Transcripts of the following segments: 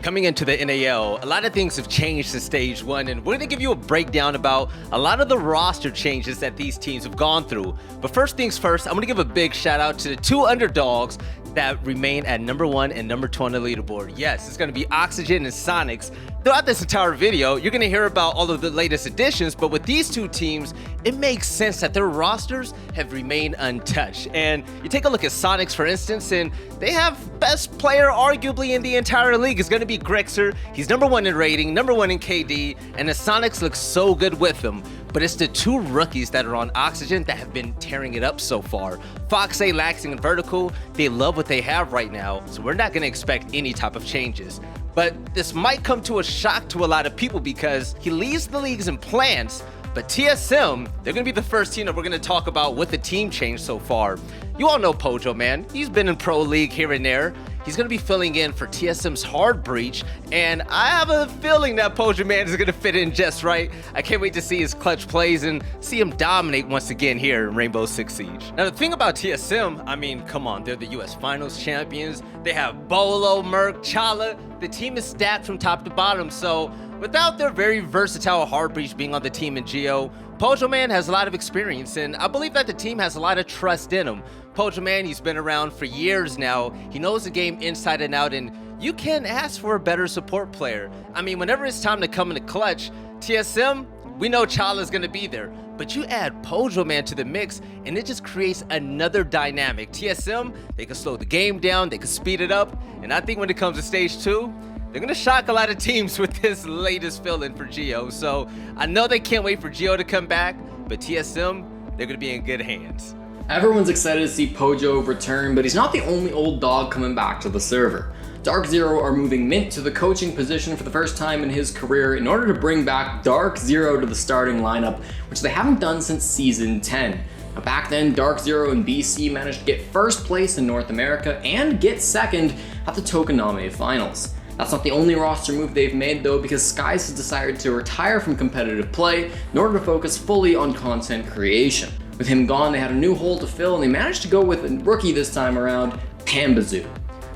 Coming into the NAL, a lot of things have changed in Stage 1, and we're going to give you a breakdown about a lot of the roster changes that these teams have gone through. But first things first, I'm going to give a big shout out to the two underdogs that remain at number 1 and number 2 on the leaderboard. Yes, it's going to be Oxygen and Sonics. Throughout this entire video, you're going to hear about all of the latest additions, but with these two teams, it makes sense that their rosters have remained untouched. And you take a look at Sonics, for instance, and they have best player arguably in the entire league is going to be Grixer. He's number 1 in rating, number 1 in KD, and the Sonics look so good with them. But it's the two rookies that are on Oxygen that have been tearing it up so far. Foxay, Laxing, and Vertical, they love what they have right now, so we're not going to expect any type of changes. But this might come to a shock to a lot of people because he leads the leagues in plants, but TSM, they're going to be the first team that we're going to talk about with the team change so far. You all know Pojo, man. He's been in Pro League here and there. He's going to be filling in for TSM's Hard Breach, and I have a feeling that Pojo Man is going to fit in just right. I can't wait to see his clutch plays and see him dominate once again here in Rainbow Six Siege. Now, the thing about TSM, I mean, come on, they're the US Finals champions. They have Bolo, Merc, Chala. The team is stacked from top to bottom, so without their very versatile Hard Breach being on the team in Geo, Pojo Man has a lot of experience, and I believe that the team has a lot of trust in him. Pojo Man, he's been around for years now. He knows the game inside and out, and you can't ask for a better support player. I mean, whenever it's time to come in the clutch, TSM, we know Chala's gonna be there, but you add Pojo Man to the mix, and it just creates another dynamic. TSM, they can slow the game down, they can speed it up, and I think when it comes to Stage 2, they're going to shock a lot of teams with this latest fill-in for Geo. So I know they can't wait for Geo to come back, but TSM, they're going to be in good hands. Everyone's excited to see Pojo return, but he's not the only old dog coming back to the server. Dark Zero are moving Mint to the coaching position for the first time in his career in order to bring back Dark Zero to the starting lineup, which they haven't done since Season 10. Now, back then, Dark Zero and BC managed to get first place in North America and get second at the Tokoname Finals. That's not the only roster move they've made though, because Skies has decided to retire from competitive play in order to focus fully on content creation. With him gone, they had a new hole to fill, and they managed to go with a rookie this time around, Pambazoo.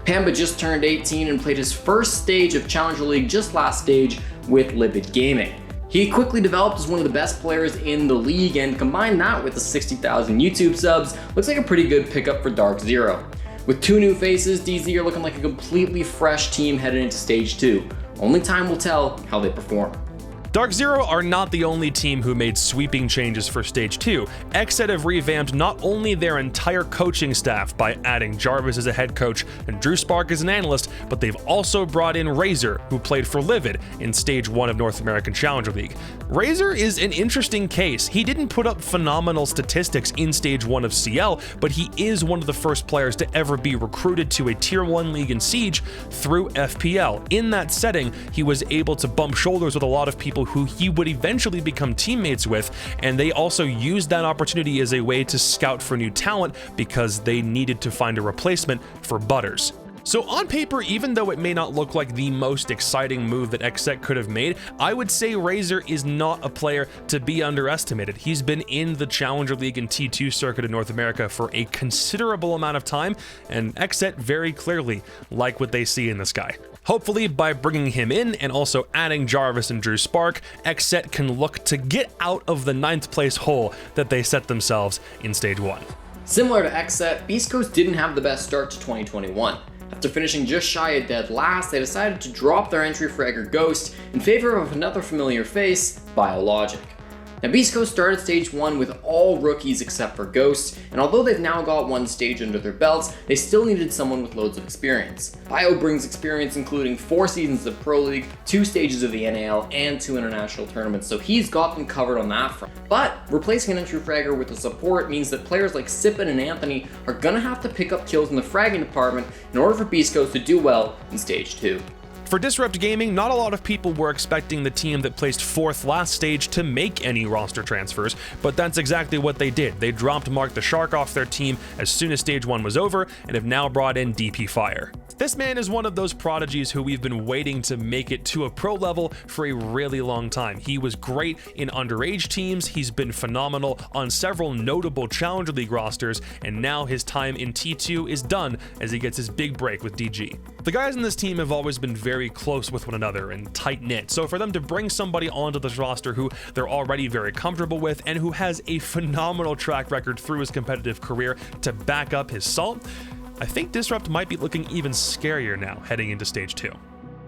Pamba just turned 18 and played his first stage of Challenger League just last stage with Libid Gaming. He quickly developed as one of the best players in the league, and combine that with the 60,000 YouTube subs, looks like a pretty good pickup for Dark Zero. With two new faces, DZ are looking like a completely fresh team headed into Stage 2. Only time will tell how they perform. Dark Zero are not the only team who made sweeping changes for Stage 2. Xset have revamped not only their entire coaching staff by adding Jarvis as a head coach and Drew Spark as an analyst, but they've also brought in Razor, who played for Livid in Stage 1 of North American Challenger League. Razor is an interesting case. He didn't put up phenomenal statistics in Stage 1 of CL, but he is one of the first players to ever be recruited to a Tier 1 league in Siege through FPL. In that setting, he was able to bump shoulders with a lot of people who he would eventually become teammates with, and they also used that opportunity as a way to scout for new talent because they needed to find a replacement for Butters. So on paper, even though it may not look like the most exciting move that Xset could have made, I would say Razor is not a player to be underestimated. He's been in the Challenger League and T2 circuit in North America for a considerable amount of time, and Xset very clearly like what they see in this guy. Hopefully, by bringing him in and also adding Jarvis and Drew Spark, Xset can look to get out of the 9th place hole that they set themselves in Stage 1. Similar to Xset, Bisco didn't have the best start to 2021. After finishing just shy of dead last, they decided to drop their entry for Egger Ghost in favor of another familiar face, Biologic. Now, Bisco started Stage 1 with all rookies except for Ghost, and although they've now got one stage under their belts, they still needed someone with loads of experience. Bio brings experience including 4 seasons of Pro League, 2 stages of the NAL, and 2 international tournaments, so he's got them covered on that front. But replacing an entry fragger with a support means that players like Sippin and Anthony are gonna have to pick up kills in the fragging department in order for Bisco to do well in Stage 2. For Disrupt Gaming, not a lot of people were expecting the team that placed 4th last stage to make any roster transfers, but that's exactly what they did. They dropped Mark the Shark off their team as soon as Stage 1 was over and have now brought in DP Fire. This man is one of those prodigies who we've been waiting to make it to a pro level for a really long time. He was great in underage teams, he's been phenomenal on several notable Challenger League rosters, and now his time in T2 is done as he gets his big break with DG. The guys in this team have always been very very close with one another and tight-knit. So for them to bring somebody onto this roster who they're already very comfortable with and who has a phenomenal track record through his competitive career to back up his salt, I think Disrupt might be looking even scarier now heading into Stage 2.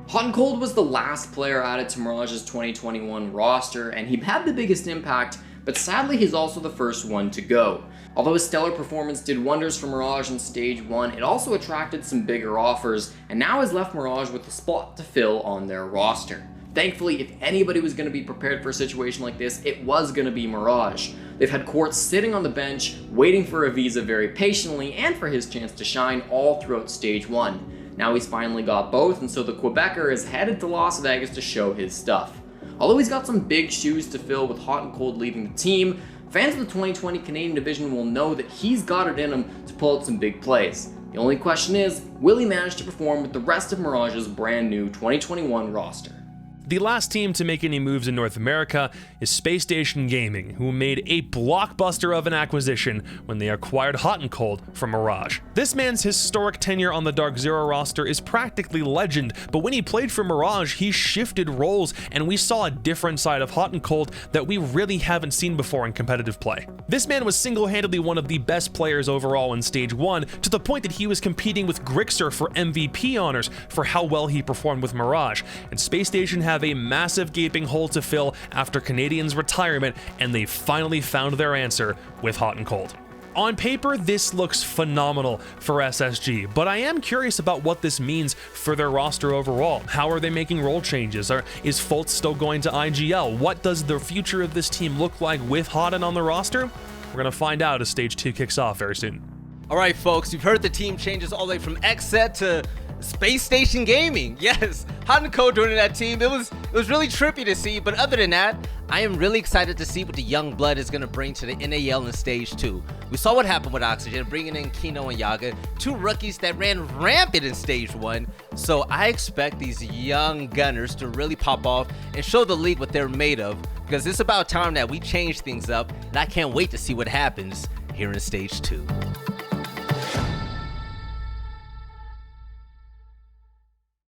Hot and Cold was the last player added to Mirage's 2021 roster, and he had the biggest impact, but sadly he's also the first one to go. Although his stellar performance did wonders for Mirage in Stage 1, it also attracted some bigger offers, and now has left Mirage with a spot to fill on their roster. Thankfully, if anybody was going to be prepared for a situation like this, it was going to be Mirage. They've had Quartz sitting on the bench, waiting for a visa very patiently, and for his chance to shine all throughout Stage 1. Now he's finally got both, and so the Quebecer is headed to Las Vegas to show his stuff. Although he's got some big shoes to fill with Hot and Cold leaving the team, fans of the 2020 Canadian division will know that he's got it in him to pull out some big plays. The only question is, will he manage to perform with the rest of Mirage's brand new 2021 roster? The last team to make any moves in North America is Space Station Gaming, who made a blockbuster of an acquisition when they acquired Hot and Cold from Mirage. This man's historic tenure on the Dark Zero roster is practically legend, but when he played for Mirage, he shifted roles, and we saw a different side of Hot and Cold that we really haven't seen before in competitive play. This man was single-handedly one of the best players overall in Stage 1, to the point that he was competing with Grixer for MVP honors for how well he performed with Mirage, and Space Station have a massive gaping hole to fill after Canadian's retirement, and they finally found their answer with Hot and Cold. On paper, this looks phenomenal for SSG, but I am curious about what this means for their roster overall. How are they making role changes? Is Fultz still going to IGL? What does the future of this team look like with Hotton on the roster? We're going to find out as Stage 2 kicks off very soon. All right, folks, you've heard the team changes all the way from XSET to Space Station Gaming. Yes, Hot and Cold joining that team. It was really trippy to see, but other than that, I am really excited to see what the young blood is going to bring to the NAL in Stage 2. We saw what happened with Oxygen, bringing in Kino and Yaga, two rookies that ran rampant in Stage 1. So I expect these young gunners to really pop off and show the league what they're made of, because it's about time that we change things up, and I can't wait to see what happens here in Stage 2.